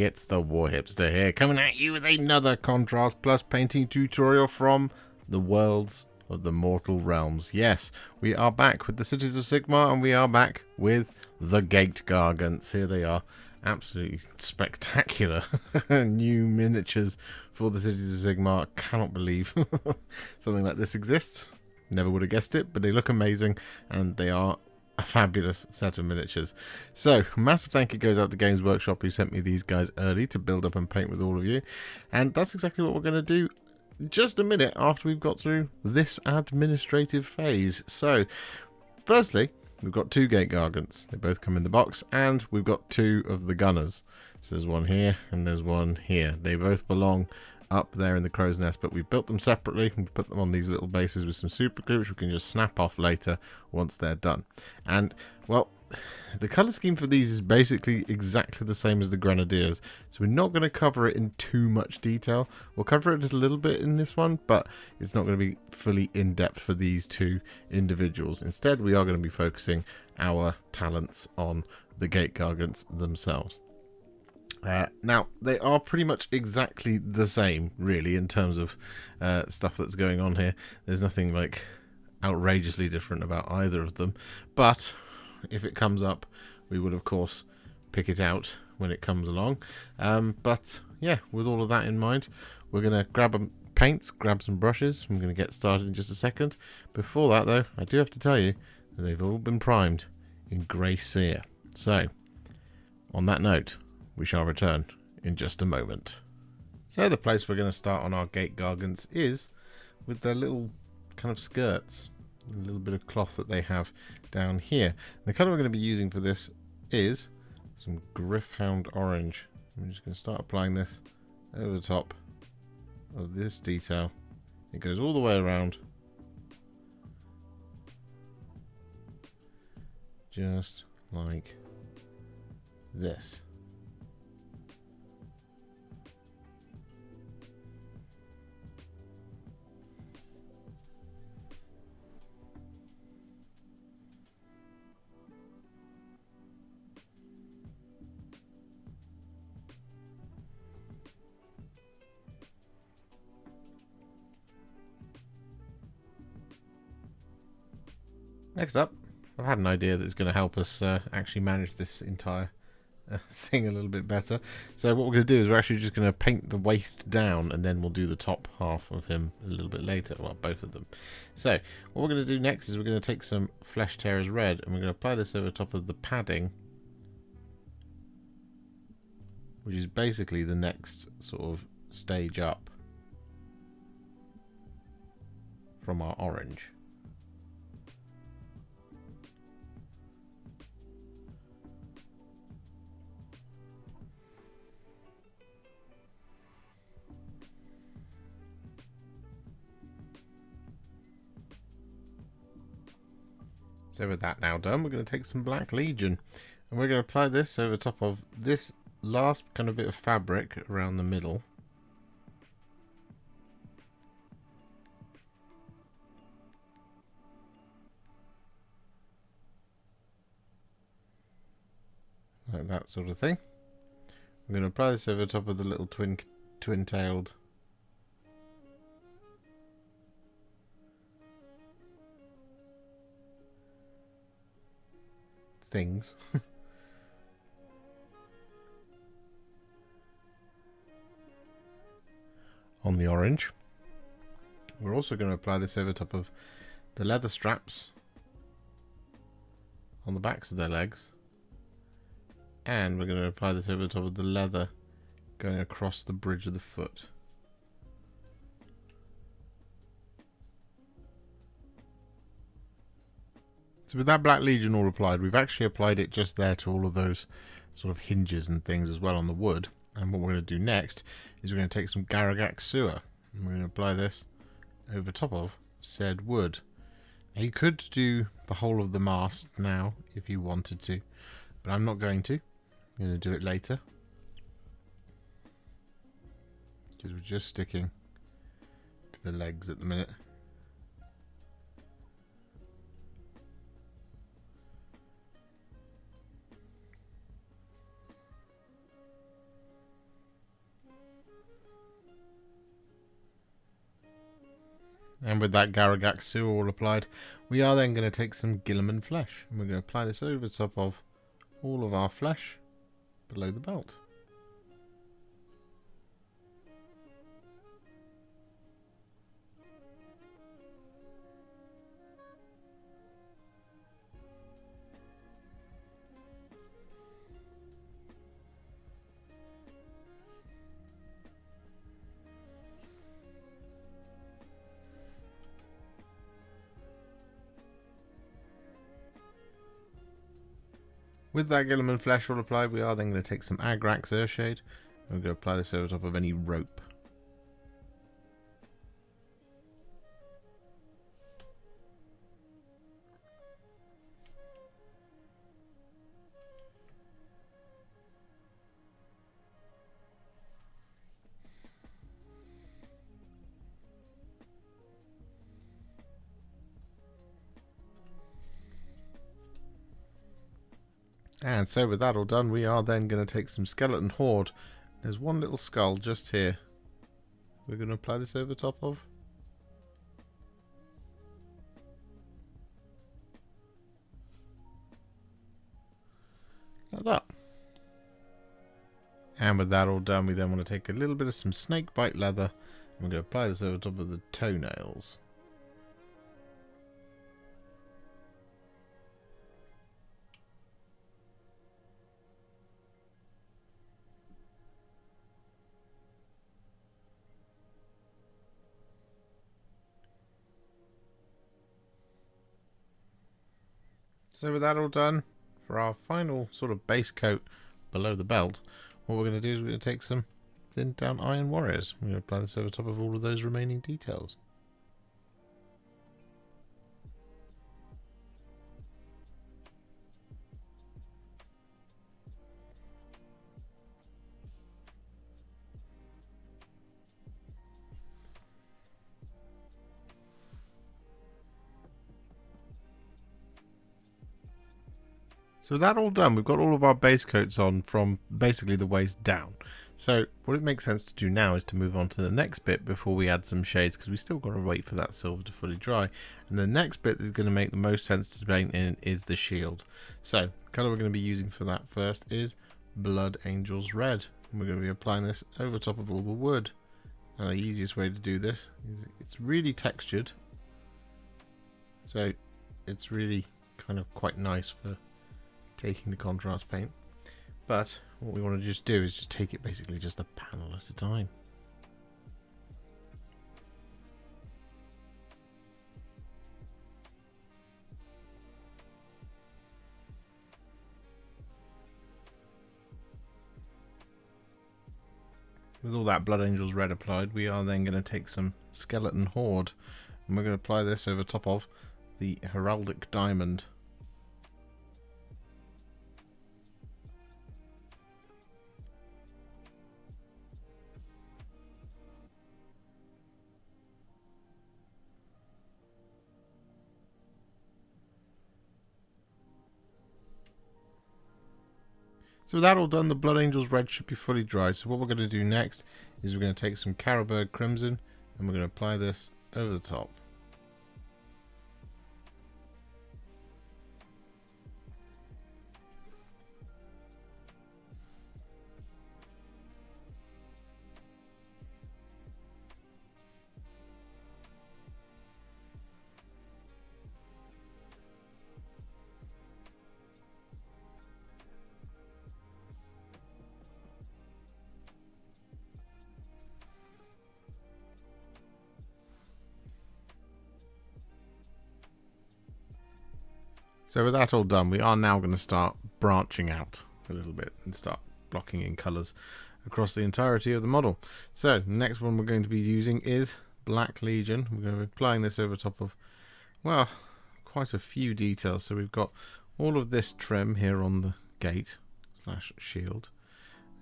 everybody, it's the Warhipster here, coming at you with another Contrast Plus painting tutorial from the Worlds of the Mortal Realms. Yes, we are back with the Cities of Sigmar, and we are back with the Gate Gargants. Here they are, absolutely spectacular new miniatures for the Cities of Sigmar. Cannot believe something like this exists. Never would have guessed it, but they look amazing, and they are a fabulous set of miniatures. So massive thank you goes out to Games Workshop, who sent me these guys early to build up and paint with all of you, and that's exactly what we're going to do just a minute after we've got through this administrative phase. So firstly, we've got two Gate Gargants. They both come in the box, and we've got two of the Gunners. So there's one here and there's one here. They both belong up there in the crow's nest, but we've built them separately. We've put them on these little bases with some super glue, which we can just snap off later once they're done. And well, the colour scheme for these is basically exactly the same as the Grenadiers, so we're not going to cover it in too much detail. We'll cover it a little bit in this one, but it's not going to be fully in depth for these two individuals. Instead, we are going to be focusing our talents on the Gate Gargants themselves. Now, they are pretty much exactly the same, really, in terms of stuff that's going on here. There's nothing like outrageously different about either of them, but if it comes up, we would of course pick it out when it comes along. But yeah, with all of that in mind, we're going to grab some paints, grab some brushes. I'm going to get started in just a second. Before that, though, I do have to tell you that they've all been primed in Grey Seer. So, on that note, we shall return in just a moment. So the place we're going to start on our Gate Gargants is with their little kind of skirts, a little bit of cloth that they have down here. The colour we're going to be using for this is some Gryph-Hound Orange. I'm just going to start applying this over the top of this detail. It goes all the way around, just like this. Next up, I've had an idea that's going to help us actually manage this entire thing a little bit better. So what we're going to do is we're actually just going to paint the waist down, and then we'll do the top half of him a little bit later. Well, both of them. So what we're going to do next is we're going to take some Flesh Tearers Red, and we're going to apply this over top of the padding, which is basically the next sort of stage up from our orange. So with that now done, we're going to take some Black Legion, and we're going to apply this over top of this last kind of bit of fabric around the middle. Like that sort of thing. I'm going to apply this over top of the little twin-tailed things. On the orange. We're also going to apply this over top of the leather straps on the backs of their legs, and we're going to apply this over top of the leather going across the bridge of the foot. So with that Black Legion all applied, we've actually applied it just there to all of those sort of hinges and things as well on the wood. And what we're going to do next is we're going to take some Garaghak Sewer, and we're going to apply this over top of said wood. Now you could do the whole of the mast now if you wanted to, but I'm not going to. I'm going to do it later, because we're just sticking to the legs at the minute. And with that Garaghak sewer all applied, we are then going to take some Guilliman Flesh. And we're going to apply this over the top of all of our flesh below the belt. With that Guilliman Flesh all applied, we are then going to take some Agrax Earthshade and we're going to apply this over top of any rope. And so with that all done, we are then going to take some Skeleton Horde. There's one little skull just here. We're going to apply this over the top of. Like that. And with that all done, we then want to take a little bit of some Snakebite Leather. And we're going to apply this over the top of the toenails. So with that all done, for our final sort of base coat below the belt, what we're going to do is we're going to take some thinned down Iron Warriors. We're going to apply this over top of all of those remaining details. So with that all done, we've got all of our base coats on from basically the waist down. So what it makes sense to do now is to move on to the next bit before we add some shades, because we still got to wait for that silver to fully dry. And the next bit that's going to make the most sense to paint in is the shield. So the colour we're going to be using for that first is Blood Angels Red. And we're going to be applying this over top of all the wood. Now the easiest way to do this is it's really textured. So it's really kind of quite nice for taking the contrast paint, but what we want to just do is just take it basically just a panel at a time. With all that Blood Angels Red applied, we are then going to take some Skeleton Horde and we're going to apply this over top of the Heraldic Diamond. So with that all done, the Blood Angels Red should be fully dry. So what we're going to do next is we're going to take some Carroburg Crimson and we're going to apply this over the top. So with that all done, we are now going to start branching out a little bit and start blocking in colours across the entirety of the model. So the next one we're going to be using is Black Legion. We're going to be applying this over top of, well, quite a few details. So we've got all of this trim here on the gate / shield,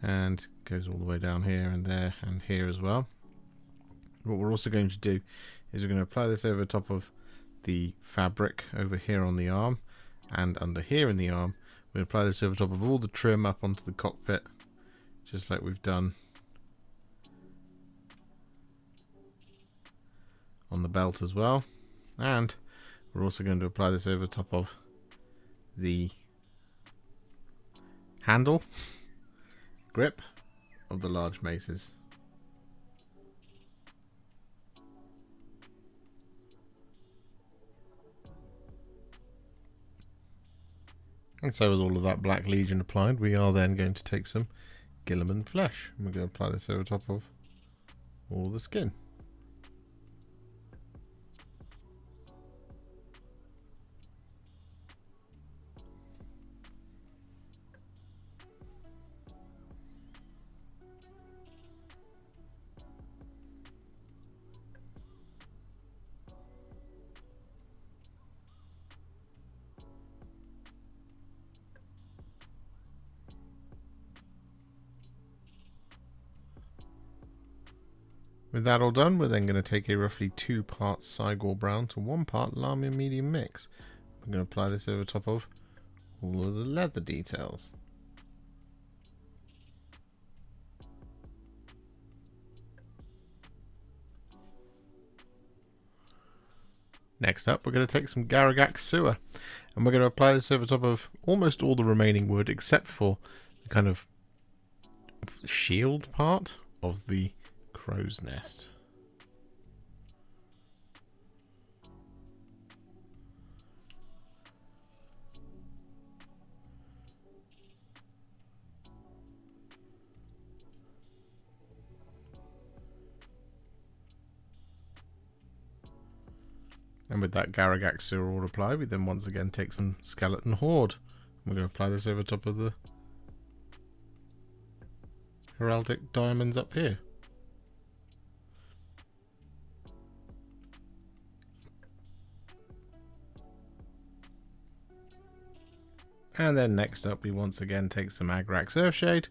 and goes all the way down here and there and here as well. What we're also going to do is we're going to apply this over top of the fabric over here on the arm. And under here in the arm, we apply this over top of all the trim up onto the cockpit, just like we've done on the belt as well. And we're also going to apply this over top of the handle grip of the large maces. And so with all of that Black Legion applied, we are then going to take some Guilliman Flesh, and we're going to apply this over top of all the skin. With that all done, we're then going to take a roughly 2 parts Cygor Brown to 1 part Lamia medium mix. We're going to apply this over top of all of the leather details. Next up, we're going to take some Garaghak Sewer, and we're going to apply this over top of almost all the remaining wood except for the kind of shield part of the crow's nest. And with that Garaghak Sewer all applied, we then once again take some Skeleton Horde. We're going to apply this over top of the heraldic diamonds up here. And then next up we once again take some Agrax Earthshade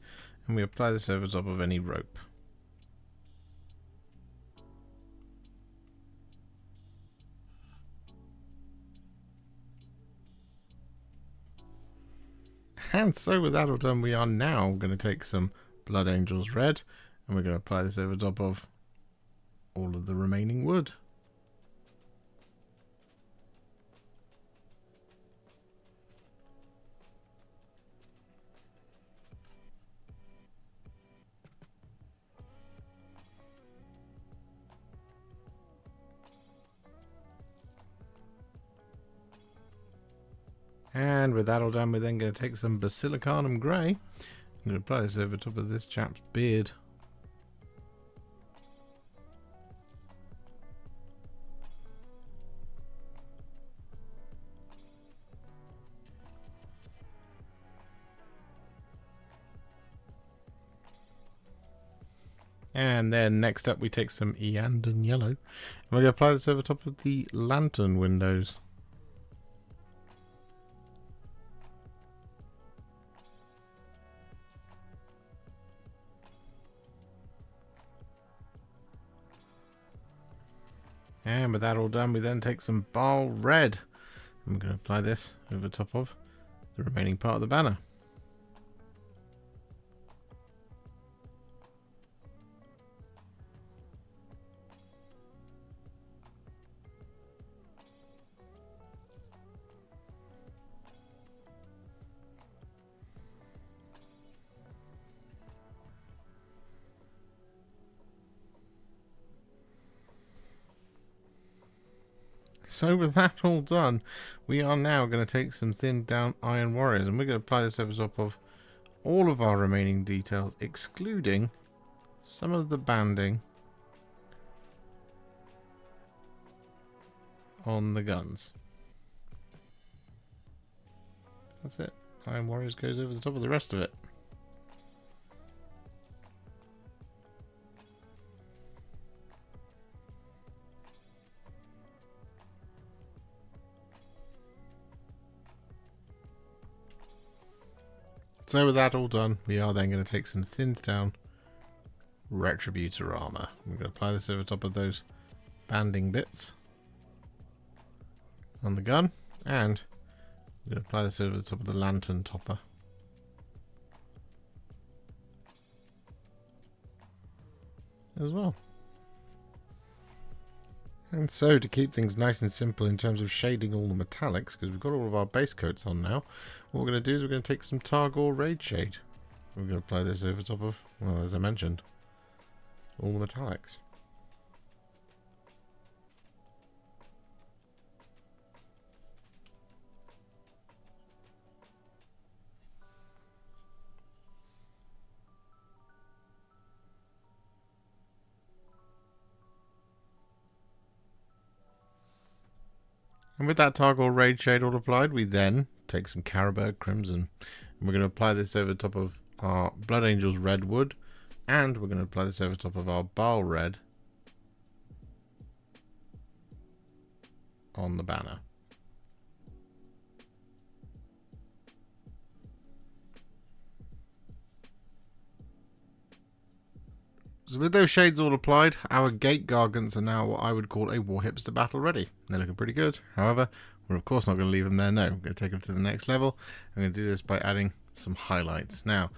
and we apply this over top of any rope. And so with that all done, we are now going to take some Blood Angels Red and we're going to apply this over top of all of the remaining wood. And with that all done, we're then going to take some Basilicanum Grey. I'm going to apply this over top of this chap's beard. And then next up we take some Iyanden Yellow. And we're going to apply this over top of the lantern windows. And with that all done, we then take some Baal Red. And we're going to apply this over top of the remaining part of the banner. So with that all done, we are now going to take some thinned down Iron Warriors and we're going to apply this over top of all of our remaining details, excluding some of the banding on the guns. That's it. Iron Warriors goes over the top of the rest of it. So with that all done, we are then going to take some thinned down Retributor Armour. I'm going to apply this over top of those banding bits on the gun, and I'm going to apply this over the top of the lantern topper. As well. And so, to keep things nice and simple in terms of shading all the metallics, because we've got all of our base coats on now, what we're going to do is we're going to take some Targor Rageshade. We're going to apply this over top of, well, as I mentioned, all the metallics. And with that Targor Rageshade all applied, we then take some Carroburg Crimson. And we're going to apply this over top of our Blood Angel's Redwood. And we're going to apply this over top of our Baal Red on the banner. So with those shades all applied, our Gate Gargants are now what I would call a Warhipster battle ready. They're looking pretty good. However, we're of course not going to leave them there, no. We're going to take them to the next level. I'm going to do this by adding some highlights. Now,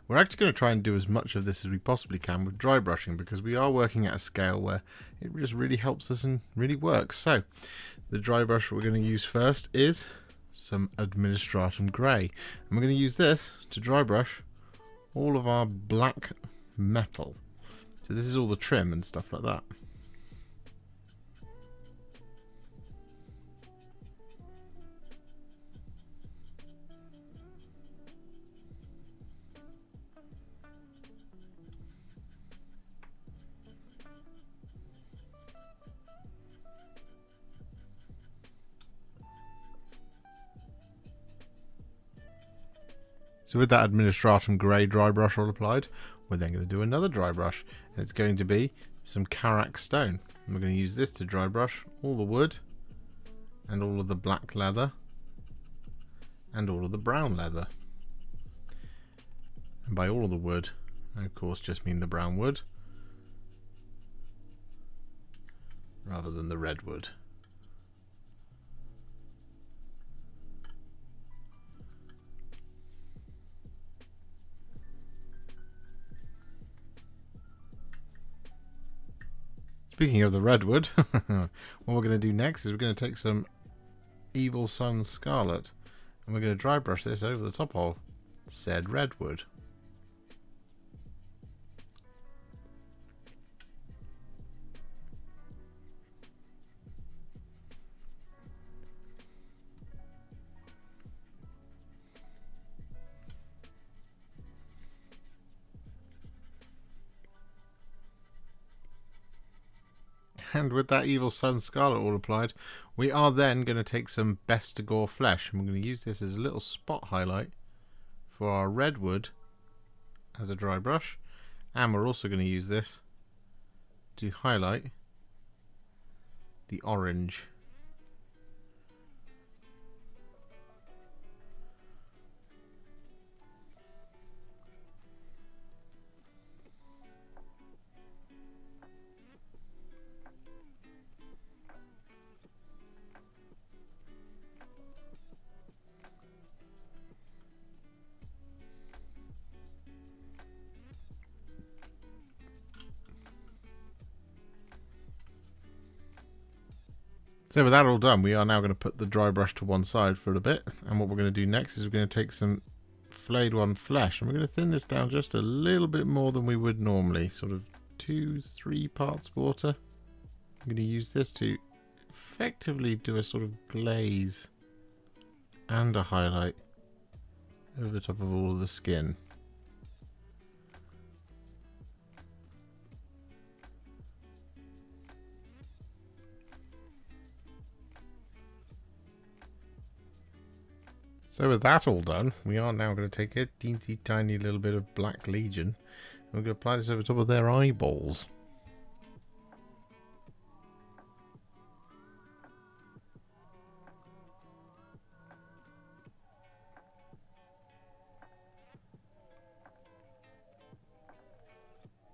we're actually going to try and do as much of this as we possibly can with dry brushing, because we are working at a scale where it just really helps us and really works. So, the dry brush we're going to use first is some Administratum Grey. And we're going to use this to dry brush all of our black metal. So this is all the trim and stuff like that. So with that Administratum Grey dry brush all applied, we're then going to do another dry brush, and it's going to be some Karak Stone. And we're going to use this to dry brush all the wood and all of the black leather and all of the brown leather. And by all of the wood, I of course just mean the brown wood rather than the red wood. Speaking of the redwood, what we're going to do next is we're going to take some Evil Sunz Scarlet and we're going to dry brush this over the top of said redwood. And with that Evil Sunz Scarlet all applied, we are then going to take some Cygor Flesh and we're going to use this as a little spot highlight for our redwood as a dry brush, and we're also going to use this to highlight the orange. So with that all done, we are now going to put the dry brush to one side for a bit, and what we're going to do next is we're going to take some Flayed One Flesh and we're going to thin this down just a little bit more than we would normally, sort of 2-3 parts water. I'm going to use this to effectively do a sort of glaze and a highlight over the top of all of the skin. So with that all done, we are now going to take a teensy tiny little bit of Black Legion and we're going to apply this over top of their eyeballs.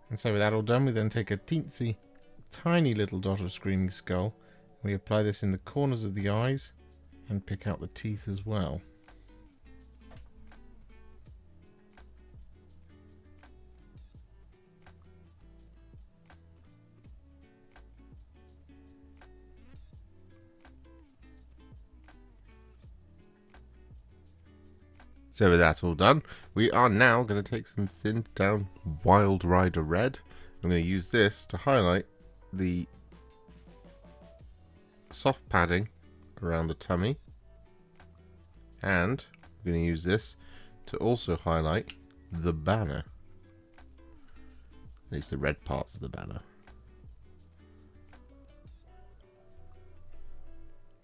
And so with that all done, we then take a teensy tiny little dot of Screaming Skull. We apply this in the corners of the eyes and pick out the teeth as well. So with that all done, we are now going to take some thinned down Wild Rider Red. I'm going to use this to highlight the soft padding around the tummy, and I'm going to use this to also highlight the banner, at least the red parts of the banner.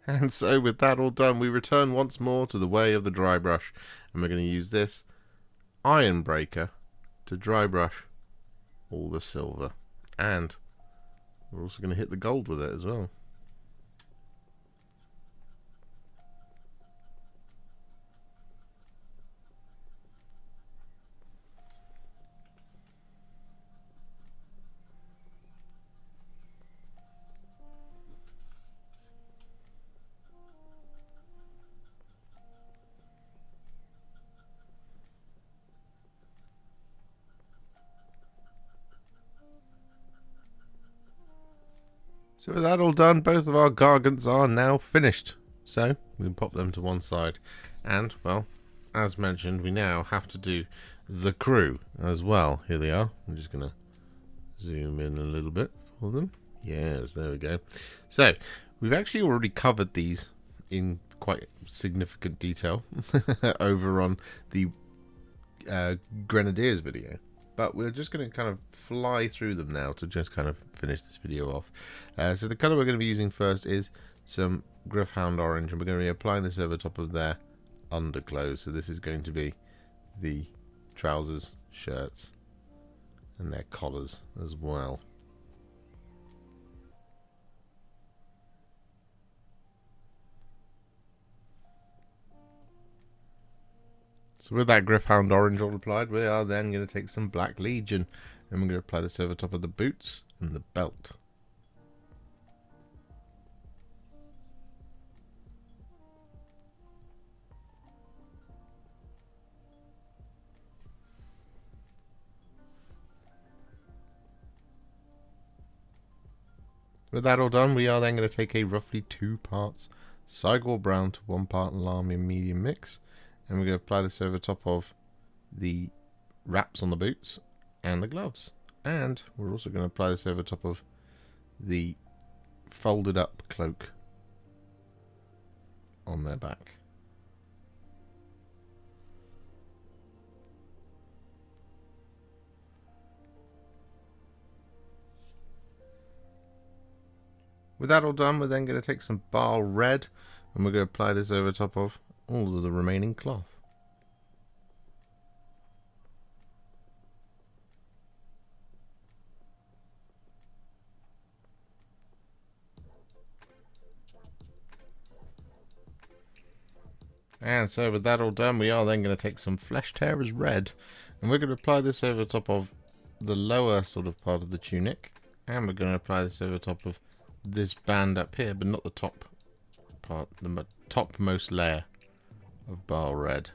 And so with that all done, we return once more to the way of the dry brush, and we're going to use this iron breaker to dry brush all the silver, and we're also going to hit the gold with it as well. So with that all done, both of our Gargants are now finished. So we can pop them to one side. And, well, as mentioned, we now have to do the crew as well. Here they are. I'm just going to zoom in a little bit for them. Yes, there we go. So we've actually already covered these in quite significant detail over on the Grenadiers video. But we're just going to kind of fly through them now to just kind of finish this video off. So the colour we're going to be using first is some Gryph-Hound Orange, and we're going to be applying this over top of their underclothes. So this is going to be the trousers, shirts, and their collars as well. So with that Gryph-Hound Orange all applied, we are then going to take some Black Legion, and we're going to apply this over top of the boots and the belt. With that all done, we are then going to take a roughly 2 parts Cygor Brown to 1 part Larmium medium mix, and we're going to apply this over top of the wraps on the boots and the gloves. And we're also going to apply this over top of the folded up cloak on their back. With that all done, we're then going to take some Baal Red, and we're going to apply this over top of all of the remaining cloth. And so with that all done, we are then going to take some Flesh Tearers Red, and we're going to apply this over top of the lower sort of part of the tunic, and we're going to apply this over top of this band up here, but not the top part, the topmost layer of Baal Red.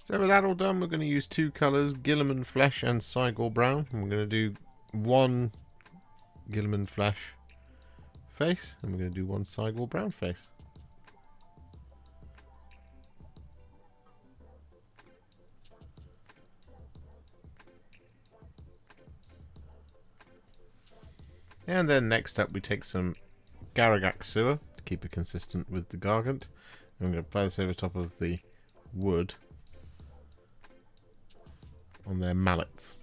So with that all done, we're going to use 2 colours, Guilliman Flesh and Cygor Brown. And we're going to do 1 Guilliman Flesh face, and we're going to do 1 Cygor Brown face. And then next up we take some Garaghak sewer to keep it consistent with the Gargant. And I'm going to apply this over top of the wood on their mallets.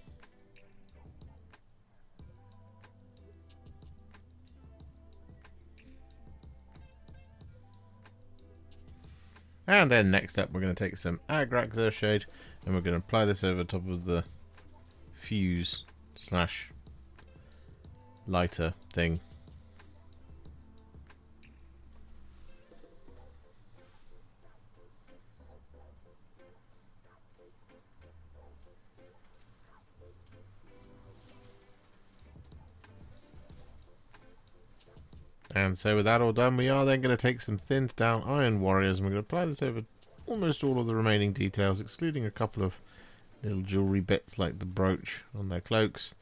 And then next up we're going to take some Agrax Earthshade, and we're going to apply this over top of the fuse slash lighter thing. And so with that all done, we are then going to take some thinned down Iron Warriors, and we're going to apply this over almost all of the remaining details, excluding a couple of little jewellery bits like the brooch on their cloaks,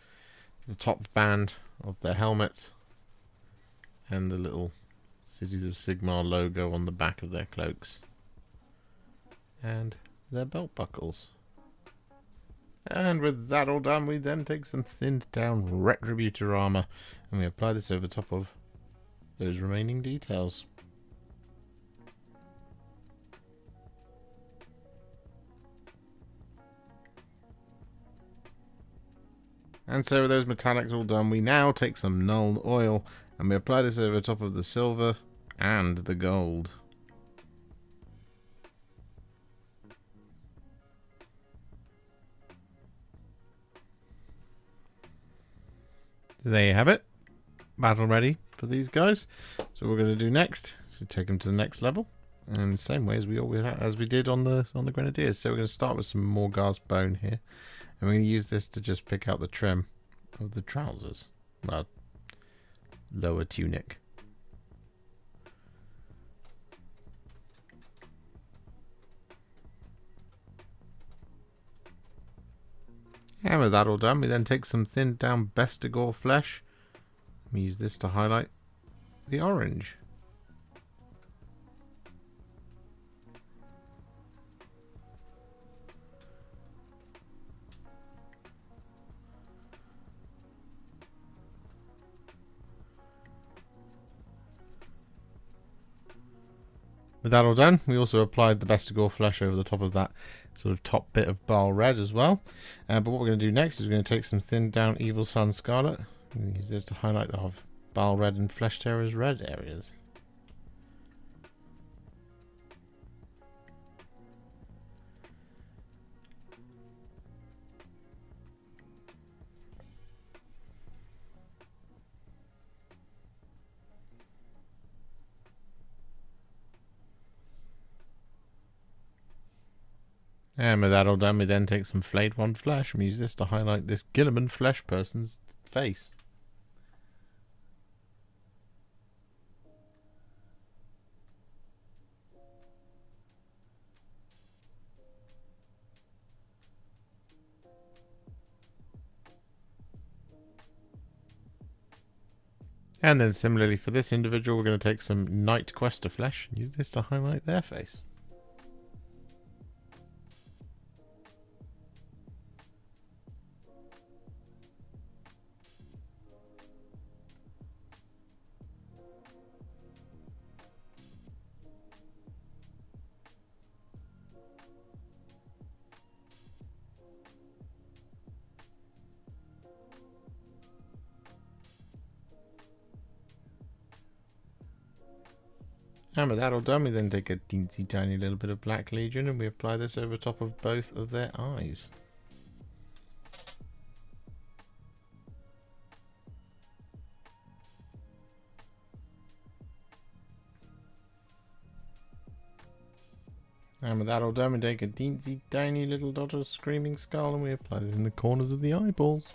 the top band of their helmets, and the little Cities of Sigmar logo on the back of their cloaks, and their belt buckles. And with that all done, we then take some thinned down Retributor Armour, and we apply this over top of those remaining details. And so with those metallics all done, we now take some Nuln Oil, and we apply this over top of the silver and the gold. There you have it. Battle ready for these guys. So what we're going to do next is take them to the next level, and the same way as we did on the Grenadiers. So we're going to start with some Morgar's bone here, and we're going to use this to just pick out the trim of the trousers, well, lower tunic. And with that all done, we then take some thinned down Cygor Flesh. We use this to highlight the orange. With that all done, we also applied the Cygor Flesh over the top of that sort of top bit of Baal Red as well. But what we're going to do next is we're going to take some thinned down Evil Sun Scarlet. And use this to highlight the Baal Red and Flesh Terror's red areas. And with that all done, we then take some Flayed One Flesh and use this to highlight this Guilliman Flesh person's face. And then similarly for this individual, we're going to take some Night Quester Flesh and use this to highlight their face. And with that all done, we then take a teensy tiny little bit of Black Legion and we apply this over top of both of their eyes. And with that all done, we take a teensy tiny little dot of Screaming Skull and we apply this in the corners of the eyeballs.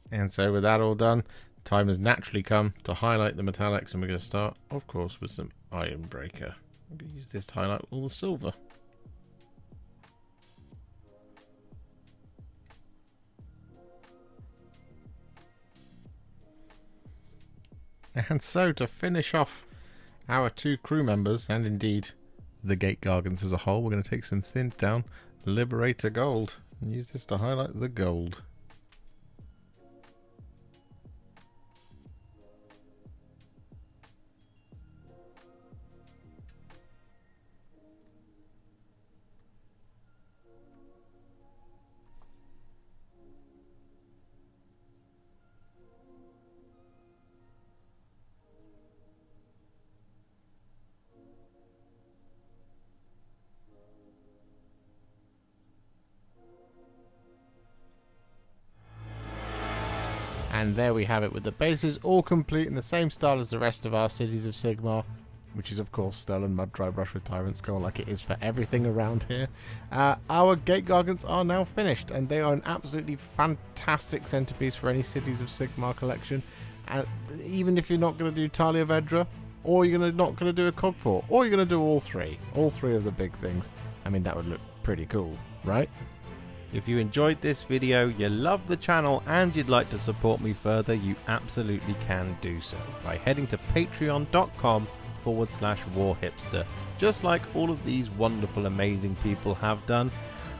And so with that all done, time has naturally come to highlight the metallics, and we're going to start, of course, with some Ironbreaker. I'm going to use this to highlight all the silver. And so to finish off our two crew members, and indeed the Gate Gargants as a whole, we're going to take some thinned down Liberator Gold and use this to highlight the gold. And there we have it, with the bases all complete in the same style as the rest of our Cities of Sigmar. which is of course Stolen Mud Dry Brush with Tyrant Skull, like it is for everything around here. Our Gate Gargants are now finished, and they are an absolutely fantastic centerpiece for any Cities of Sigmar collection. Even if you're not going to do Talia Vedra, or you're not going to do a Cog Fort, or you're going to do all three of the big things. I mean, that would look pretty cool, right? If you enjoyed this video, you love the channel, and you'd like to support me further, you absolutely can do so by heading to patreon.com/warhipster, just like all of these wonderful, amazing people have done.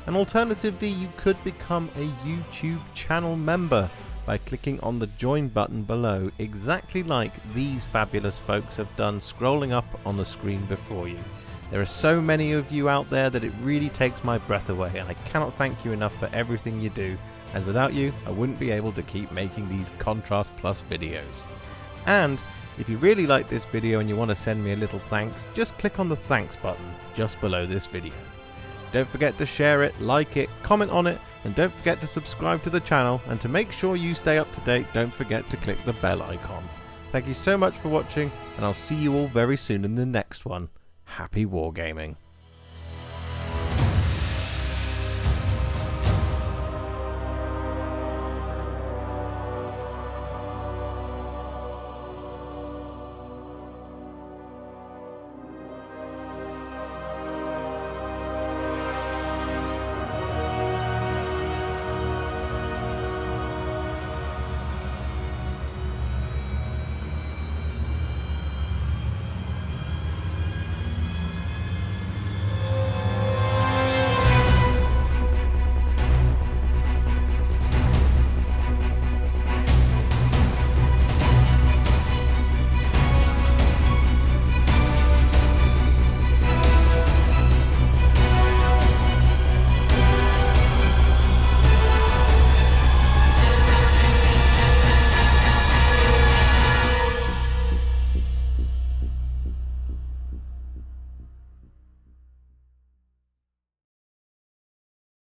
And alternatively, you could become a YouTube channel member by clicking on the join button below, exactly like these fabulous folks have done, scrolling up on the screen before you. There are so many of you out there that it really takes my breath away, and I cannot thank you enough for everything you do, as without you I wouldn't be able to keep making these Contrast Plus videos. And if you really like this video and you want to send me a little thanks, just click on the thanks button just below this video. Don't forget to share it, like it, comment on it, and don't forget to subscribe to the channel, and to make sure you stay up to date, don't forget to click the bell icon. Thank you so much for watching, and I'll see you all very soon in the next one. Happy wargaming.